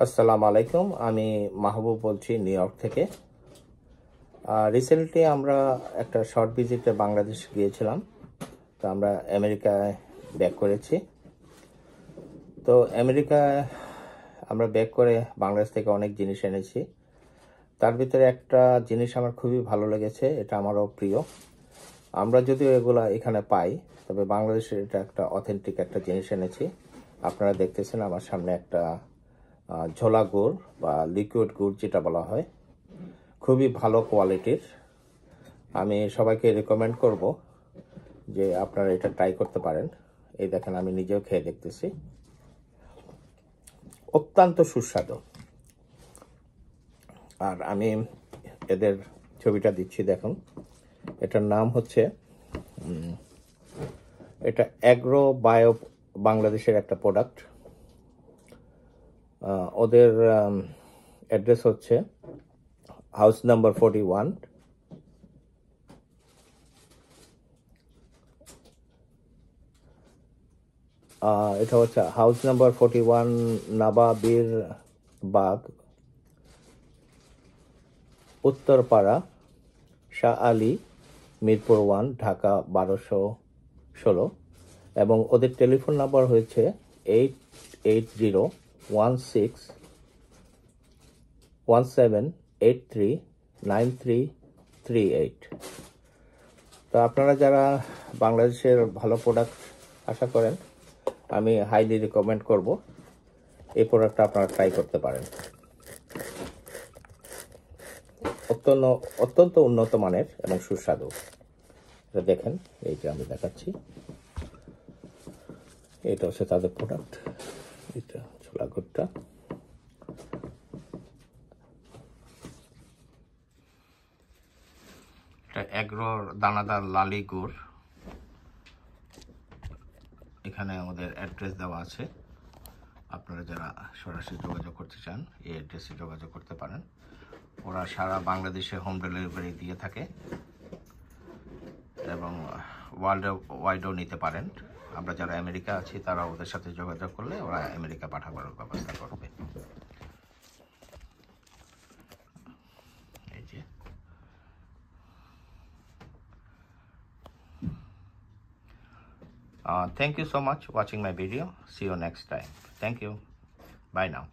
আসসালামু আলাইকুম। আমি মাহবুব বলছি নিউ ইয়র্ক থেকে। রিসেন্টলি আমরা একটা শর্ট ভিজিটে বাংলাদেশ গিয়েছিলাম। তো আমরা আমেরিকায় ব্যাক করেছি। তো আমেরিকায় আমরা ব্যাক করে বাংলাদেশ থেকে অনেক জিনিস এনেছি। তার ভিতরে একটা জিনিস আমার খুবই ভালো লেগেছে, এটা আমারও প্রিয়। আমরা যদিও এগুলা এখানে পাই, তবে বাংলাদেশে এটা একটা অথেন্টিক একটা জিনিস এনেছি। আপনারা দেখতেছেন আমার সামনে একটা ঝোলা গুড় বা লিকুইড গুড় যেটা বলা হয়, খুবই ভালো কোয়ালিটির। আমি সবাইকে রেকমেন্ড করব যে আপনারা এটা ট্রাই করতে পারেন। এই দেখেন, আমি নিজেও খেয়ে দেখতেছি, অত্যন্ত সুস্বাদু। আর আমি এদের ছবিটা দিচ্ছি, দেখুন। এটার নাম হচ্ছে, এটা অ্যাগ্রো বায়ো বাংলাদেশের একটা প্রোডাক্ট। ওদের অ্যাড্রেস হচ্ছে হাউস নাম্বার 41, এটা হচ্ছে হাউস নাম্বার 41 নাবাবির বাগ, উত্তরপাড়া, শাহ আলী, মিরপুর 1, ঢাকা 1216। এবং ওদের টেলিফোন নাম্বার হয়েছে 880117839338। তো আপনারা যারা বাংলাদেশের ভালো প্রোডাক্ট আশা করেন, আমি হাইলি রিকমেন্ড করব এই প্রোডাক্টটা আপনারা ট্রাই করতে পারেন। অত্যন্ত উন্নত মানের এবং সুস্বাদু। এটা দেখেন, এই যে আমি দেখাচ্ছি, এটা হচ্ছে তাদের প্রোডাক্ট। এটা ছোলা গুড়টা, এটা অ্যাগ্রোর দানাদার লালি গুড়। এখানে আমাদের অ্যাড্রেস দেওয়া আছে, আপনারা যারা সরাসরি যোগাযোগ করতে চান এই অ্যাড্রেসে যোগাযোগ করতে পারেন। ওরা সারা বাংলাদেশে হোম ডেলিভারি দিয়ে থাকে এবং ওয়ার্ল্ড ওয়াইডও নিতে পারেন। আমরা যারা আমেরিকা আছি তারা ওদের সাথে যোগাযোগ করলে ওরা আমেরিকা পাঠাবার ব্যবস্থা করবে। এই যে, thank you so much watching my video. See you next time. Thank you. Bye now.